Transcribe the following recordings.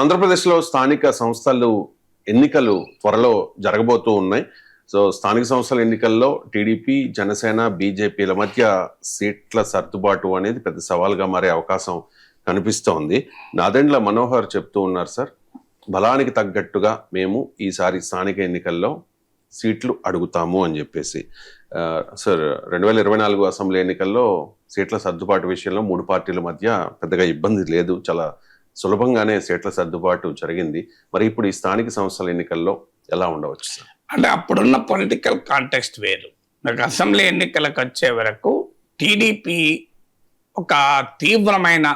ఆంధ్రప్రదేశ్లో స్థానిక సంస్థలు ఎన్నికలు త్వరలో జరగబోతూ ఉన్నాయి. సో స్థానిక సంస్థల ఎన్నికల్లో టీడీపీ, జనసేన, బీజేపీల మధ్య సీట్ల సర్దుబాటు అనేది పెద్ద సవాల్గా మారే అవకాశం కనిపిస్తోంది. నాదెండ్ల మనోహర్ చెప్తూ ఉన్నారు, సార్ బలానికి తగ్గట్టుగా మేము ఈసారి స్థానిక ఎన్నికల్లో సీట్లు అడుగుతాము అని చెప్పేసి. సార్ 2024 అసెంబ్లీ ఎన్నికల్లో సీట్ల సర్దుబాటు విషయంలో మూడు పార్టీల మధ్య పెద్దగా ఇబ్బంది లేదు, చాలా సులభంగానే సీట్ల సర్దుబాటు జరిగింది. మరి ఇప్పుడు ఈ స్థానిక సంస్థల ఎన్నికల్లో ఎలా ఉండవచ్చు సార్? అంటే అప్పుడున్న పొలిటికల్ కాంటెక్స్ట్ వేరు. నాకు అసెంబ్లీ ఎన్నికలకు వచ్చే వరకు టీడీపీ ఒక తీవ్రమైన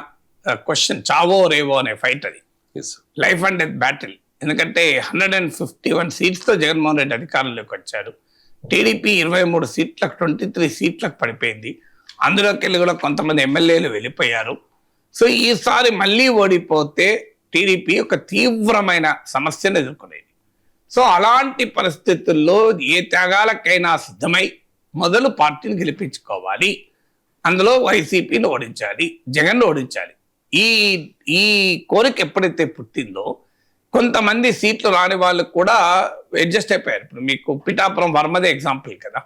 క్వశ్చన్, చావో రేవో అనే ఫైట్, అది లైఫ్ అండ్ డెత్ బ్యాటిల్. ఎందుకంటే 151 సీట్స్తో జగన్మోహన్ రెడ్డి అధికారంలోకి వచ్చారు. టీడీపీ 23 సీట్లకు 23 సీట్లకు పడిపోయింది. అందులోకి వెళ్ళి కూడా కొంతమంది ఎమ్మెల్యేలు వెళ్ళిపోయారు. సో ఈసారి మళ్ళీ ఓడిపోతే టీడీపీ ఒక తీవ్రమైన సమస్యను ఎదుర్కొనేది. సో అలాంటి పరిస్థితుల్లో ఏ త్యాగాలకైనా సిద్ధమై మొదలు పార్టీని గెలిపించుకోవాలి, అందులో వైసీపీని ఓడించాలి, జగన్ ఓడించాలి. ఈ కోరిక ఎప్పుడైతే పుట్టిందో కొంతమంది సీట్లు రాని వాళ్ళు కూడా అడ్జస్ట్ అయిపోయారు. ఇప్పుడు మీకు పిఠాపురం వర్మదే ఎగ్జాంపుల్ కదా.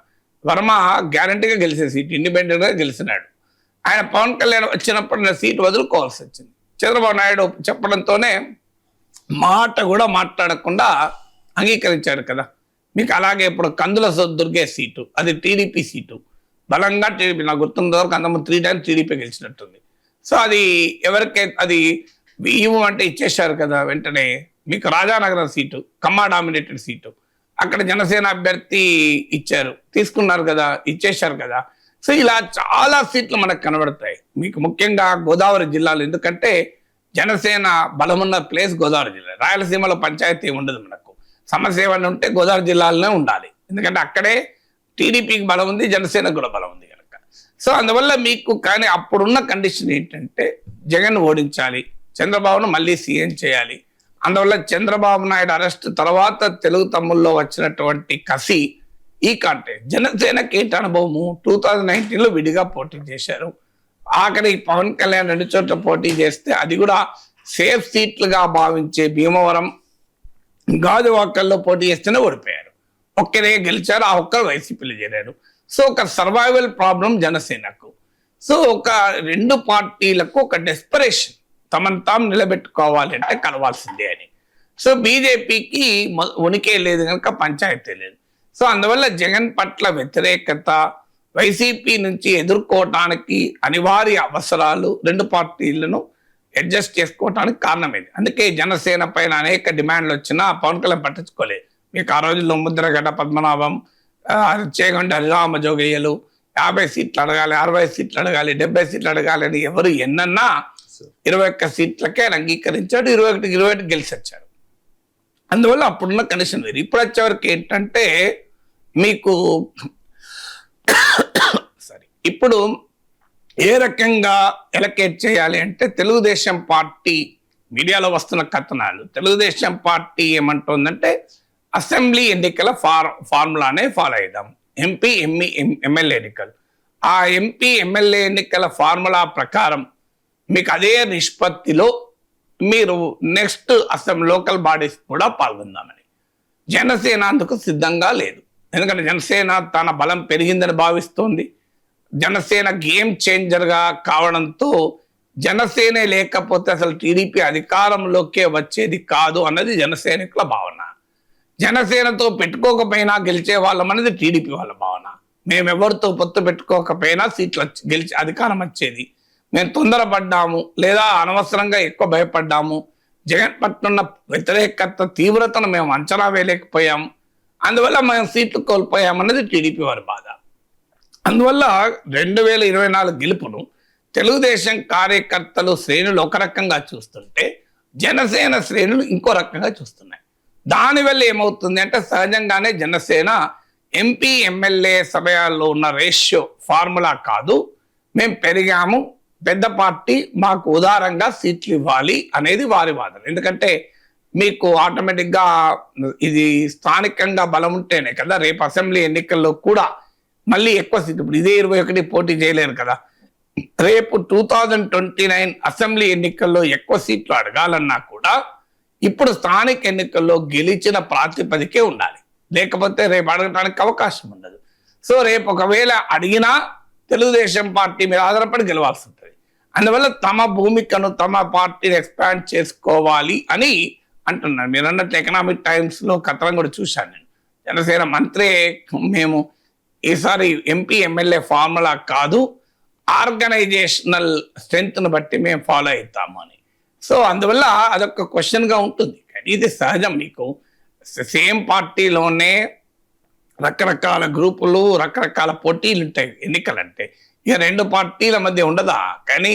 వర్మ గ్యారంటీగా గెలిచే సీట్, ఇండిపెండెంట్గా గెలిచినాడు. ఆయన పవన్ కళ్యాణ్ వచ్చినప్పుడు నా సీట్ వదులుకోవాల్సి వచ్చింది. చంద్రబాబు నాయుడు చెప్పడంతోనే మాట కూడా మాట్లాడకుండా అంగీకరించాడు కదా. మీకు అలాగే ఇప్పుడు కందుల దుర్గే సీటు, అది టీడీపీ సీటు, బలంగా టీడీపీ, నాకు గుర్తున్న వరకు అంతకుముందు 3 times టీడీపీ గెలిచినట్టుంది. సో అది ఎవరికైతే అది ఇవ్వమంటే ఇచ్చేశారు కదా. వెంటనే మీకు రాజానగరం సీటు, కమ్మా డామినేటెడ్ సీటు, అక్కడ జనసేన అభ్యర్థి ఇచ్చారు, తీసుకున్నారు కదా, ఇచ్చేశారు కదా. సో ఇలా చాలా సీట్లు మనకు కనబడతాయి. మీకు ముఖ్యంగా గోదావరి జిల్లాలో, ఎందుకంటే జనసేన బలమున్న ప్లేస్ గోదావరి జిల్లా. రాయలసీమలో పంచాయతీ ఉండదు, మనకు సమస్య ఏమైనా ఉంటే గోదావరి జిల్లాలోనే ఉండాలి. ఎందుకంటే అక్కడే టీడీపీకి బలం ఉంది, జనసేనకు కూడా బలం ఉంది కనుక. సో అందువల్ల మీకు, కానీ అప్పుడున్న కండిషన్ ఏంటంటే జగన్ ఓడించాలి, చంద్రబాబును మళ్ళీ సీఎం చేయాలి. అందువల్ల చంద్రబాబు నాయుడు అరెస్ట్ తర్వాత తెలుగు తమ్ముల్లో వచ్చినటువంటి కసి, ఈ కాంటెక్స్ట్. జనసేనకి ఏంటి అనుభవము, 2019లో విడిగా పోటీ చేశారు. ఆఖరి పవన్ కళ్యాణ్ 2 చోట్ల పోటీ చేస్తే అది కూడా సేఫ్ సీట్లుగా భావించే భీమవరం, గాజువాకల్లో పోటీ చేస్తేనే ఓడిపోయారు. ఒక్కరే గెలిచారు, ఆ ఒక్కరు వైసీపీలో చేరారు. సో ఒక సర్వైవల్ ప్రాబ్లం జనసేనకు. సో ఒక 2 పార్టీలకు ఒక డెస్పరేషన్, తమను తాము నిలబెట్టుకోవాలి అంటే కలవాల్సిందే అని. సో బీజేపీకి ఉనికే లేదు కనుక పంచాయతీ లేదు. సో అందువల్ల జగన్ పట్ల వ్యతిరేకత వైసీపీ నుంచి ఎదుర్కోవటానికి అనివార్య అవసరాలు 2 పార్టీలను అడ్జస్ట్ చేసుకోవటానికి కారణమైంది. అందుకే జనసేన పైన అనేక డిమాండ్లు వచ్చినా పవన్ కళ్యాణ్ పట్టించుకోలేదు. మీకు ఆ రోజుల్లో ముద్రగడ్డ పద్మనాభం, చేగొండ హరిరామ జోగయ్యలు 50 సీట్లు అడగాలి, 60 సీట్లు అడగాలి, 70 సీట్లు అడగాలి అని ఎవరు ఎన్నన్నా 21 సీట్లకే ఆయన అంగీకరించాడు. 21 గెలిచి వచ్చారు. అందువల్ల అప్పుడున్న కండిషన్ వేరు. ఇప్పుడు వచ్చేవరకు ఏంటంటే మీకు ఇప్పుడు ఏ రకంగా ఎలకేట్ చేయాలి అంటే, తెలుగుదేశం పార్టీ మీడియాలో వస్తున్న కథనాలు, తెలుగుదేశం పార్టీ ఏమంటుందంటే అసెంబ్లీ ఎన్నికల ఫార్ములానే ఫాలో అయిదాం. ఎంపీ ఎమ్మెల్యే ఎన్నికలు, ఆ ఎంపీ ఎమ్మెల్యే ఎన్నికల ఫార్ములా ప్రకారం మీకు అదే నిష్పత్తిలో మీరు నెక్స్ట్ అసెంబ్లీ లోకల్ బాడీస్ కూడా పాల్గొందామని. జనసేన అందుకు సిద్ధంగా లేదు. ఎందుకంటే జనసేన తన బలం పెరిగిందని భావిస్తోంది. జనసేన గేమ్ చేంజర్గా కావడంతో జనసేనే లేకపోతే అసలు టీడీపీ అధికారంలోకే వచ్చేది కాదు అన్నది జనసైనికుల భావన. జనసేనతో పెట్టుకోకపోయినా గెలిచే వాళ్ళం అనేది టీడీపీ వాళ్ళ భావన. మేమెవరితో పొత్తు పెట్టుకోకపోయినా సీట్లు గెలిచి అధికారం వచ్చేది. మేము తొందరపడ్డాము లేదా అనవసరంగా ఎక్కువ భయపడ్డాము, జగన్ పట్ల ఉన్న వ్యతిరేకత తీవ్రతను మేము అంచనా వేయలేకపోయాము, అందువల్ల మేము సీట్లు కోల్పోయామన్నది టీడీపీ వారి బాధ. అందువల్ల 2024 గెలుపును తెలుగుదేశం కార్యకర్తలు శ్రేణులు ఒక రకంగా చూస్తుంటే జనసేన శ్రేణులు ఇంకో రకంగా చూస్తున్నాయి. దానివల్ల ఏమవుతుంది అంటే, సహజంగానే జనసేన ఎంపీ ఎమ్మెల్యే సమయాల్లో ఉన్న రేషియో ఫార్ములా కాదు, మేము పెరిగాము, పెద్ద పార్టీ మాకు ఉదారంగా సీట్లు ఇవ్వాలి అనేది వారి వాదన. ఎందుకంటే మీకు ఆటోమేటిక్గా ఇది స్థానికంగా బలం ఉంటేనే కదా రేపు అసెంబ్లీ ఎన్నికల్లో కూడా మళ్ళీ ఎక్కువ సీట్లు, ఇప్పుడు ఇదే 21 పోటీ చేయలేరు కదా. రేపు 2029 అసెంబ్లీ ఎన్నికల్లో ఎక్కువ సీట్లు అడగాలన్నా కూడా ఇప్పుడు స్థానిక ఎన్నికల్లో గెలిచిన ప్రాతిపదికే ఉండాలి, లేకపోతే రేపు అడగడానికి అవకాశం ఉండదు. సో రేపు ఒకవేళ అడిగినా తెలుగుదేశం పార్టీ మీద ఆధారపడి గెలవాల్సి ఉంటుంది. అందువల్ల తమ భూమికను తమ పార్టీని ఎక్స్పాండ్ చేసుకోవాలి అని అంటున్నారు. మీరు అన్నట్టు ఎకనామిక్ టైమ్స్లో కథనం కూడా చూశాను నేను. జనసేన మంత్రి మేము ఈసారి ఎంపీ ఎమ్మెల్యే ఫార్ములా కాదు, ఆర్గనైజేషనల్ స్ట్రెంగ్త్ను బట్టి మేము ఫాలో అవుతాము అని. సో అందువల్ల అదొక క్వశ్చన్గా ఉంటుంది. కానీ ఇది సహజం. మీకు సేమ్ పార్టీలోనే రకరకాల గ్రూపులు, రకరకాల పోటీలు ఉంటాయి ఎన్నికలంటే. ఇక రెండు పార్టీల మధ్య ఉండదా? కానీ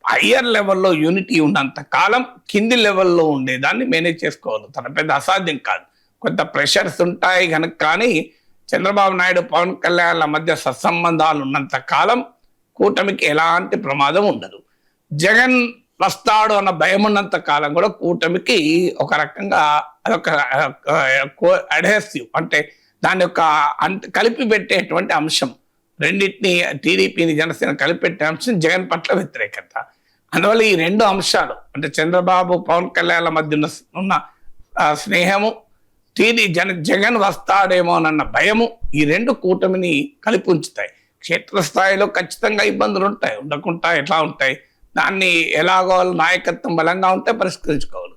హయ్యర్ లెవెల్లో యూనిటీ ఉన్నంత కాలం కింది లెవెల్లో ఉండేదాన్ని మేనేజ్ చేసుకోవాలి. తన పెద్ద అసాధ్యం కాదు. కొంత ప్రెషర్స్ ఉంటాయి కనుక. కానీ చంద్రబాబు నాయుడు, పవన్ కళ్యాణ్ల మధ్య సత్సంబంధాలు ఉన్నంత కాలం కూటమికి ఎలాంటి ప్రమాదం ఉండదు. జగన్ వస్తాడు అన్న భయం ఉన్నంత కాలం కూడా కూటమికి ఒక రకంగా అదొక అడ్హెసివ్, అంటే దాని యొక్క కలిపి పెట్టేటువంటి అంశం. రెండింటిని, టీడీపీని జనసేన కలిపెట్టే అంశం జగన్ పట్ల వ్యతిరేకత. అందువల్ల ఈ రెండు అంశాలు, అంటే చంద్రబాబు పవన్ కళ్యాణ్ల మధ్య ఉన్న స్నేహము, జగన్ వస్తాడేమోనన్న భయము, ఈ రెండు కూటమిని కలిపి ఉంచుతాయి. క్షేత్రస్థాయిలో ఖచ్చితంగా ఇబ్బందులు ఉంటాయి, ఉండకుండా ఎట్లా ఉంటాయి. దాన్ని ఎలాగో నాయకత్వం బలంగా ఉంటే పరిష్కరించుకోవాలి.